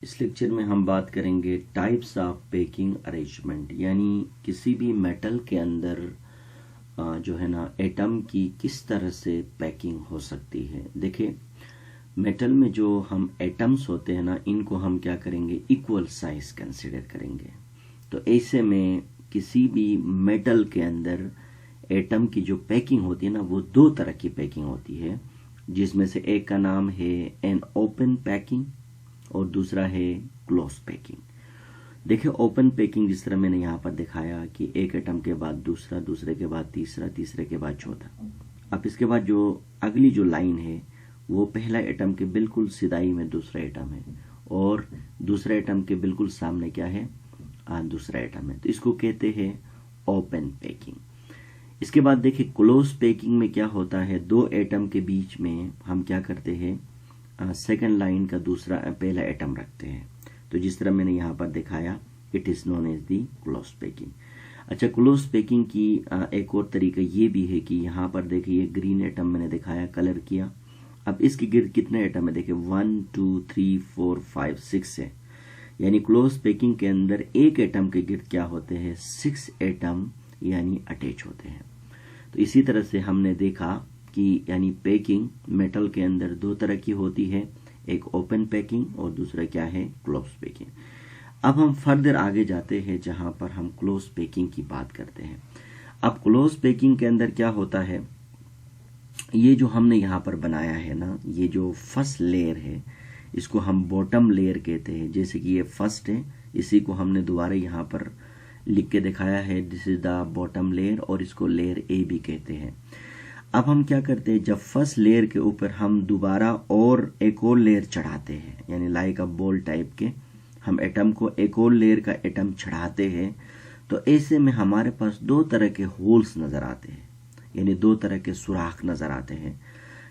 इस लेक्चर में हम बात करेंगे टाइप्स ऑफ पैकिंग अरेंजमेंट, यानी किसी भी मेटल के अंदर जो है ना एटम की किस तरह से पैकिंग हो सकती है। देखिए, मेटल में जो हम एटम्स होते हैं ना, इनको हम क्या करेंगे, इक्वल साइज कंसिडर करेंगे। तो ऐसे में किसी भी मेटल के अंदर एटम की जो पैकिंग होती है ना, वो दो तरह की पैकिंग होती है, जिसमें से एक का नाम है एन ओपन पैकिंग और दूसरा है क्लोज पैकिंग। देखिए, ओपन पैकिंग जिस तरह मैंने यहाँ पर दिखाया कि एक एटम के बाद दूसरा, दूसरे के बाद तीसरा, तीसरे के बाद चौथा। अब इसके बाद जो अगली जो लाइन है वो पहला एटम के बिल्कुल सिदाई में दूसरा एटम है और दूसरे एटम के बिल्कुल सामने क्या है, दूसरा एटम है। तो इसको कहते हैं ओपन पैकिंग। इसके बाद देखिए, क्लोज पैकिंग में क्या होता है, दो एटम के बीच में हम क्या करते हैं, सेकेंड लाइन का दूसरा पहला एटम रखते हैं। तो जिस तरह मैंने यहाँ पर दिखाया, it is known as the close packing. अच्छा, क्लोज पैकिंग की एक और तरीका ये भी है कि यहाँ पर देखिए ग्रीन एटम मैंने दिखाया, कलर किया। अब इसके गिर्द कितने एटम है, देखिए 1 2 3 4 5 6 है। यानी क्लोज पैकिंग के अंदर एक एटम के गिर्द क्या होते हैं, 6 एटम यानी अटैच होते हैं। तो इसी तरह से हमने देखा कि यानी पैकिंग मेटल के अंदर दो तरह की होती है, एक ओपन पैकिंग और दूसरा क्या है, क्लोज पैकिंग। अब हम फर्दर आगे जाते हैं जहां पर हम क्लोज पैकिंग की बात करते हैं। अब क्लोज पैकिंग के अंदर क्या होता है, ये जो हमने यहाँ पर बनाया है ना, ये जो फर्स्ट लेयर है इसको हम बॉटम लेयर कहते हैं। जैसे कि ये फर्स्ट है, इसी को हमने दोबारा यहाँ पर लिख के दिखाया है, this is the bottom layer, और इसको लेयर ए भी कहते हैं। अब हम क्या करते हैं, जब फर्स्ट लेयर के ऊपर हम दोबारा और एक और लेयर चढ़ाते हैं, यानी लाइक अ बॉल टाइप के हम एटम को एक और लेयर का एटम चढ़ाते हैं, तो ऐसे में हमारे पास दो तरह के होल्स नजर आते हैं, यानी दो तरह के सुराख नजर आते हैं,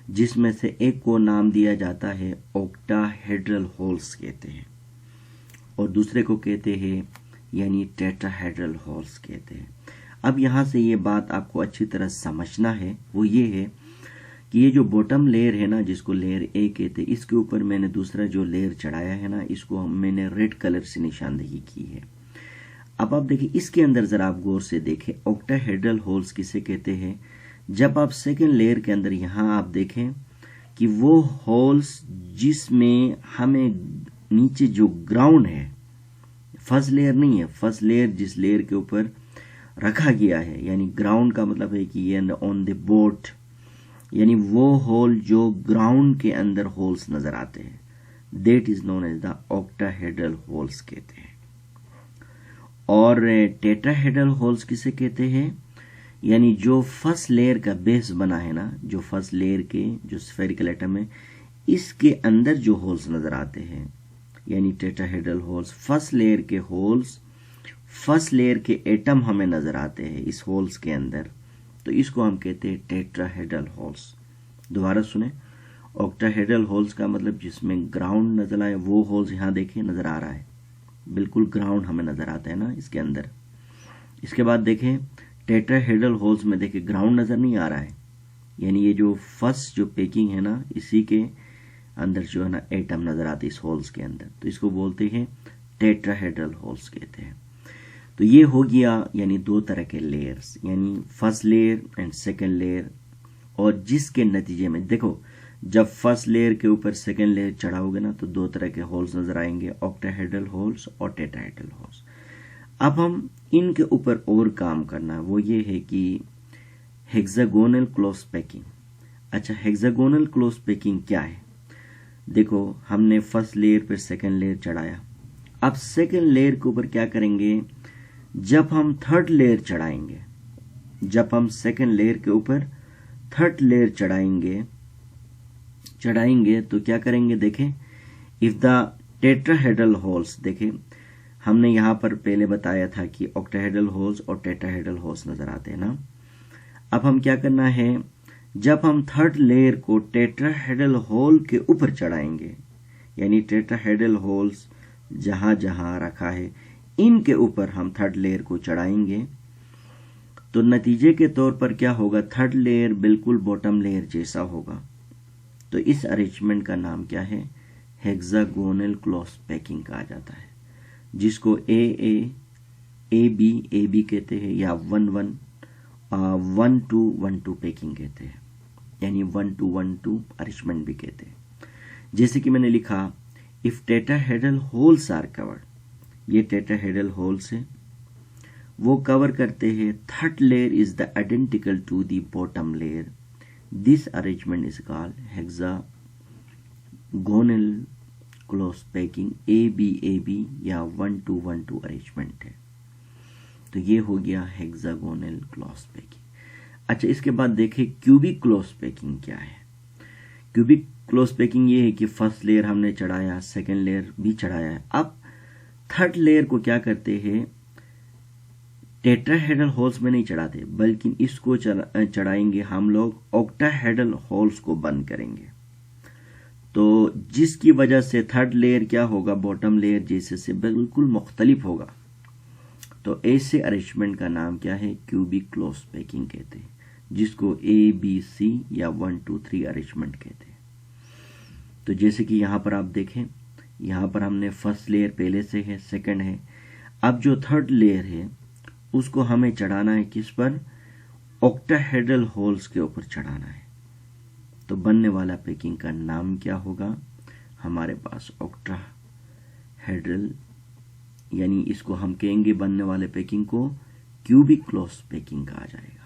जिसमें से एक को नाम दिया जाता है ऑक्टाहेड्रल होल्स कहते हैं और दूसरे को कहते हैं यानी टेट्राहेड्रल होल्स कहते हैं। अब यहाँ से ये बात आपको अच्छी तरह समझना है, वो ये है कि ये जो बॉटम लेयर है ना, जिसको लेयर ए कहते हैं, इसके ऊपर मैंने दूसरा जो लेयर चढ़ाया है ना, इसको मैंने रेड कलर से निशानदेही की है। अब आप देखिए, इसके अंदर जरा आप गौर से देखें, ऑक्टाहेड्रल होल्स किसे कहते हैं। जब आप सेकेंड लेयर के अंदर यहाँ आप देखें कि वो होल्स जिसमें हमें नीचे जो ग्राउंड है, फर्स्ट लेयर नहीं है, फर्स्ट लेयर जिस लेयर के ऊपर रखा गया है, यानी ग्राउंड का मतलब है कि ये ऑन द बोर्ड, यानी वो होल जो ग्राउंड के अंदर होल्स नजर आते हैं, that is known as the octahedral holes कहते हैं। और टेट्राहेड्रल होल्स किसे कहते हैं, यानी जो फर्स्ट लेयर का बेस बना है ना, जो फर्स्ट लेयर के जो स्फेरिकल एटम है, इसके अंदर जो होल्स नजर आते हैं, यानी टेट्राहेड्रल होल्स, फर्स्ट लेयर के होल्स, फर्स्ट लेयर के एटम हमें नजर आते हैं इस होल्स के अंदर, तो इसको हम कहते हैं टेट्राहेड्रल होल्स। दोबारा सुने, ऑक्टाहेड्रल होल्स का मतलब जिसमें ग्राउंड नजर आए, वो होल्स यहाँ देखिए नजर आ रहा है, बिल्कुल ग्राउंड हमें नजर आता है ना इसके अंदर। इसके बाद देखें, टेट्राहेड्रल होल्स में देखिए ग्राउंड नजर नहीं आ रहा है, यानी ये जो फर्स्ट जो पैकिंग है ना, इसी के अंदर जो है ना एटम नजर आते इस होल्स के अंदर, तो इसको बोलते हैं टेट्राहेड्रल होल्स कहते हैं। तो ये हो गया यानी दो तरह के लेयर्स, यानी first layer and second layer, और जिसके नतीजे में देखो, जब फर्स्ट लेयर के ऊपर सेकंड लेयर चढ़ाओगे ना, तो दो तरह के होल्स नजर आएंगे, ऑक्टाहेड्रल होल्स और टेट्राहेड्रल होल्स। अब हम इनके ऊपर और काम करना है, वो ये है कि हेक्सागोनल क्लोज पैकिंग। अच्छा, हेक्सागोनल क्लोज पैकिंग क्या है, देखो हमने फर्स्ट लेयर पर सेकंड लेयर चढ़ाया, अब सेकंड लेयर के ऊपर क्या करेंगे, जब हम थर्ड लेयर चढ़ाएंगे, जब हम सेकंड लेयर के ऊपर थर्ड लेयर चढ़ाएंगे तो क्या करेंगे, देखें, इफ द टेट्राहेड्रल होल्स, देखें हमने यहां पर पहले बताया था कि ऑक्टाहेड्रल होल्स और टेट्राहेड्रल होल्स नजर आते हैं ना। अब हम क्या करना है, जब हम थर्ड लेयर को टेट्राहेड्रल होल के ऊपर चढ़ाएंगे, यानी टेट्राहेड्रल होल्स जहां जहां रखा है इनके ऊपर हम थर्ड लेयर को चढ़ाएंगे, तो नतीजे के तौर पर क्या होगा, थर्ड लेयर बिल्कुल बॉटम लेयर जैसा होगा। तो इस अरेंजमेंट का नाम क्या है, हेक्सागोनल क्लॉस पैकिंग कहा जाता है, जिसको ए बी कहते हैं, या 1-1-1-2 पैकिंग कहते हैं, यानी 1-2-1-2 अरेंजमेंट भी कहते हैं। जैसे कि मैंने लिखा, if tetrahedral holes are covered, ये टेट्राहेड्रल होल्स है, वो कवर करते हैं, third layer is the identical to the bottom layer, this arrangement is called hexagonal close packing. A B या 1-2-1-2 अरेंजमेंट है। तो ये हो गया हेक्सागोनल क्लॉस पैकिंग। अच्छा, इसके बाद देखें क्यूबिक क्लॉस पैकिंग क्या है। क्यूबिक क्लॉस पैकिंग ये है कि फर्स्ट लेयर हमने चढ़ाया, सेकेंड लेयर भी चढ़ाया है, अब थर्ड लेयर को क्या करते हैं, टेट्राहेड्रल होल्स में नहीं चढ़ाते, बल्कि इसको चढ़ाएंगे हम लोग, ऑक्टाहेड्रल होल्स को बंद करेंगे। तो जिसकी वजह से थर्ड लेयर क्या होगा, बॉटम लेयर जैसे से बिल्कुल मुख्तलिफ होगा। तो ऐसे अरेंजमेंट का नाम क्या है, क्यूबिक क्लॉस पैकिंग कहते हैं, जिसको ABC या 1-2-3 अरेंजमेंट कहते हैं। तो जैसे कि यहाँ पर आप देखें, यहाँ पर हमने फर्स्ट लेयर पहले से है, सेकंड है, अब जो थर्ड लेयर है उसको हमें चढ़ाना है किस पर, ऑक्टाहेड्रल होल्स के ऊपर चढ़ाना है। तो बनने वाला पैकिंग का नाम क्या होगा, हमारे पास ऑक्टाहेड्रल, यानी इसको हम कहेंगे बनने वाले पैकिंग को क्यूबिक क्लॉस पैकिंग कहा जाएगा।